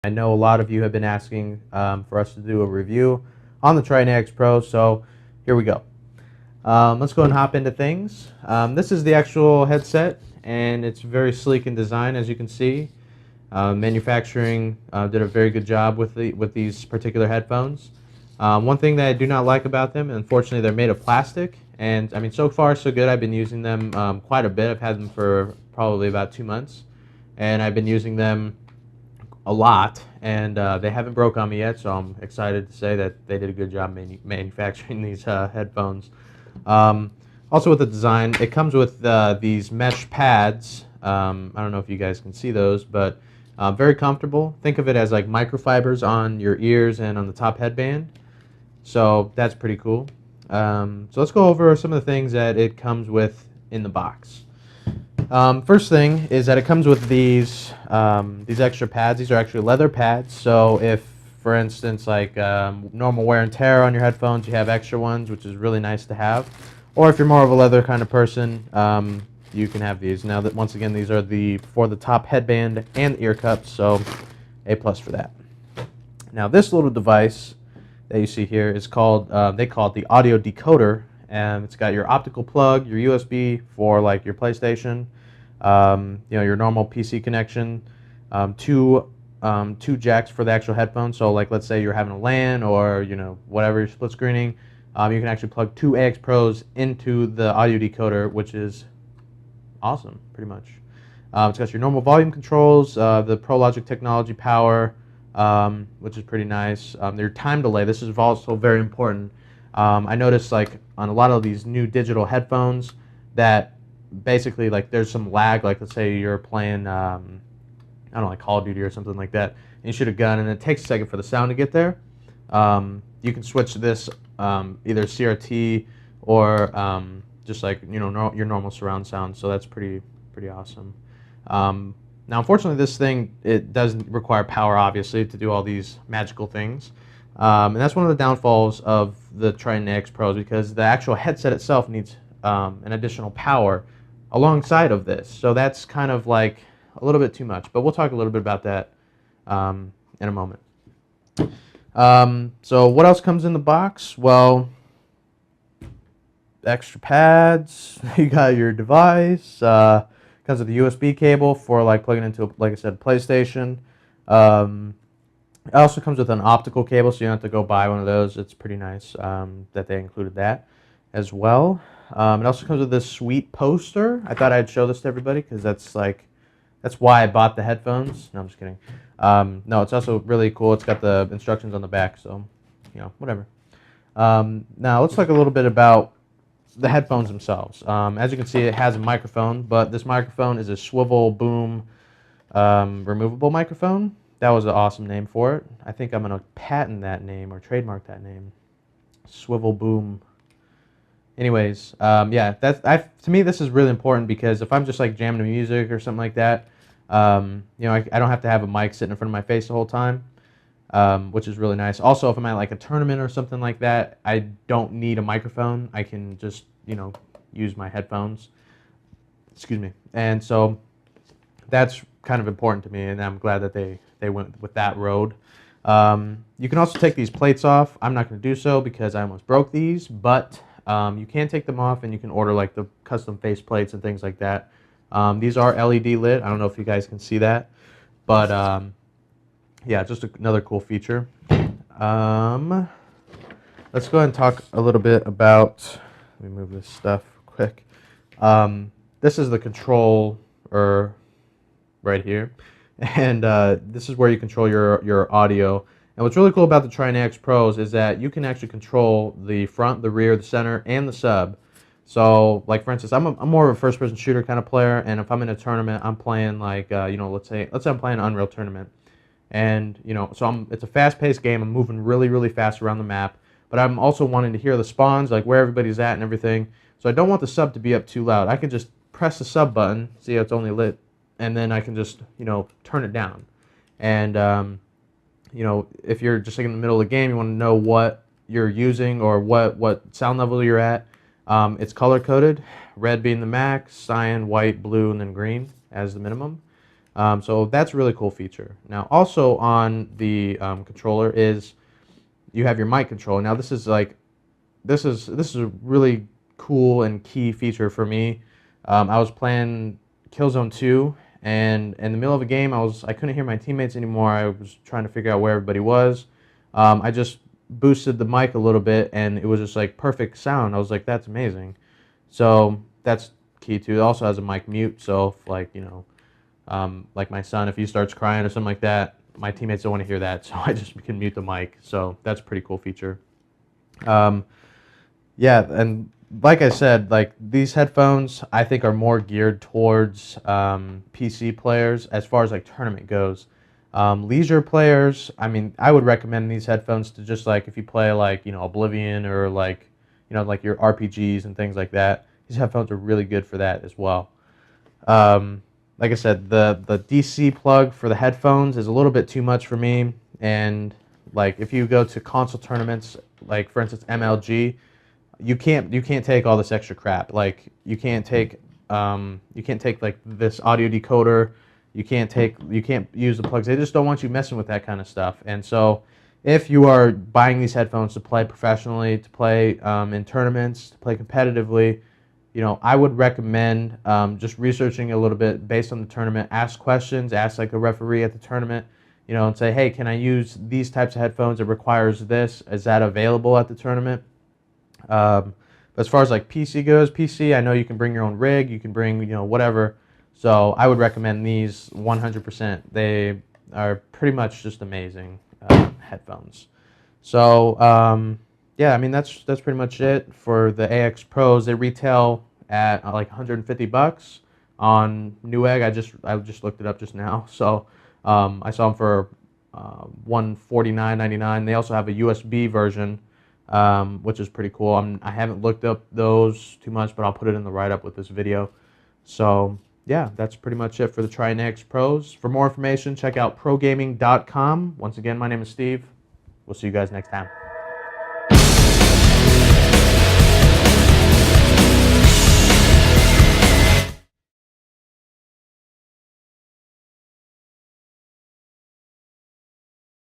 I know a lot of you have been asking for us to do a review on the Tritton AX Pro, so here we go. Let's go and hop into things. This is the actual headset, and it's very sleek in design, as you can see. Manufacturing did a very good job with these particular headphones. One thing that I do not like about them, unfortunately, they're made of plastic, and I mean, so far so good. I've been using them quite a bit. I've had them for probably about 2 months, and I've been using them a lot, and they haven't broke on me yet, so I'm excited to say that they did a good job manufacturing these headphones. Also with the design, it comes with these mesh pads. I don't know if you guys can see those, but very comfortable. Think of it as like microfibers on your ears and on the top headband. So that's pretty cool. So let's go over some of the things that it comes with in the box. First thing is that it comes with these extra pads. These are actually leather pads. So if, for instance, like normal wear and tear on your headphones, you have extra ones, which is really nice to have. Or if you're more of a leather kind of person, you can have these. Now that once again, these are for the top headband and ear cups, so A+ for that. Now this little device that you see here is called, they call it the audio decoder. And it's got your optical plug, your USB for like your PlayStation, your normal PC connection, two jacks for the actual headphones. So like let's say you're having a LAN or whatever you're split screening, you can actually plug 2 AX Pros into the audio decoder, which is awesome, pretty much. It's got your normal volume controls, the ProLogic technology power, which is pretty nice. Your time delay. This is also very important. I noticed like on a lot of these new digital headphones that basically like there's some lag. Like let's say you're playing, I don't know, like Call of Duty or something like that, and you shoot a gun, and it takes a second for the sound to get there. You can switch this either CRT or just like your normal surround sound. So that's pretty awesome. Now, unfortunately, this thing, it doesn't require power, obviously, to do all these magical things. And that's one of the downfalls of the Tritton AX Pros, because the actual headset itself needs an additional power alongside of this. So that's kind of like a little bit too much. But we'll talk a little bit about that in a moment. So what else comes in the box? Well, extra pads. You got your device. Comes with a USB cable for like plugging into, like I said, PlayStation. It also comes with an optical cable, so you don't have to go buy one of those. It's pretty nice that they included that as well. It also comes with this sweet poster. I thought I'd show this to everybody because that's why I bought the headphones. No, I'm just kidding. No, it's also really cool. It's got the instructions on the back, so whatever. Now let's talk a little bit about the headphones themselves. As you can see, it has a microphone, but this microphone is a swivel boom removable microphone. That was an awesome name for it. I think I'm going to patent that name or trademark that name. Swivel boom. Anyways, yeah, to me this is really important, because if I'm just like jamming to music or something like that, I don't have to have a mic sitting in front of my face the whole time, which is really nice. Also, if I'm at like a tournament or something like that, I don't need a microphone. I can just use my headphones. Excuse me. And so that's kind of important to me, and I'm glad that they went with that road. You can also take these plates off. I'm not going to do so because I almost broke these, but you can take them off, and you can order like the custom face plates and things like that. These are LED lit. I don't know if you guys can see that, but yeah, just another cool feature. Let's go ahead and talk a little bit about, let me move this stuff quick. This is the control right here, and this is where you control your audio. And what's really cool about the Tritton AX Pros is that you can actually control the front, the rear, the center, and the sub. So, like for instance, I'm more of a first-person shooter kind of player, and if I'm in a tournament, I'm playing like let's say I'm playing an Unreal tournament, and so it's a fast-paced game. I'm moving really, really fast around the map, but I'm also wanting to hear the spawns, like where everybody's at and everything. So I don't want the sub to be up too loud. I can just press the sub button, see how it's only lit, and then I can just turn it down. And if you're just like in the middle of the game, you want to know what you're using or what sound level you're at. It's color coded, red being the max, cyan, white, blue, and then green as the minimum. So that's a really cool feature. Now, also on the controller is you have your mic control. Now, this is a really cool and key feature for me. I was playing Killzone 2, and in the middle of a game, I couldn't hear my teammates anymore. I was trying to figure out where everybody was. I just boosted the mic a little bit, and it was just like perfect sound. I was like, that's amazing. So that's key too. It also has a mic mute, so if, like, like my son, if he starts crying or something like that, my teammates don't want to hear that, so I just can mute the mic. So that's a pretty cool feature. Yeah, and like I said, like these headphones, I think are more geared towards PC players as far as like tournament goes. Leisure players, I mean, I would recommend these headphones to just like if you play like Oblivion or like like your RPGs and things like that. These headphones are really good for that as well. Like I said, the DC plug for the headphones is a little bit too much for me, and like if you go to console tournaments, like for instance MLG, you can't take all this extra crap. Like you can't take like this audio decoder. You can't use the plugs. They just don't want you messing with that kind of stuff. And so if you are buying these headphones to play professionally, to play in tournaments, to play competitively, I would recommend just researching a little bit based on the tournament. Ask questions. Ask like a referee at the tournament, and say, hey, can I use these types of headphones? It requires this. Is that available at the tournament? But as far as like PC goes, PC, I know you can bring your own rig. You can bring whatever. So I would recommend these 100%. They are pretty much just amazing headphones. So yeah, I mean that's pretty much it for the AX Pros. They retail at like $150 on Newegg. I just looked it up just now. So I saw them for $149.99. They also have a USB version, which is pretty cool. I haven't looked up those too much, but I'll put it in the write-up with this video. So yeah, that's pretty much it for the Tritton AX Pros. For more information, check out progaming.com. Once again, my name is Steve. We'll see you guys next time.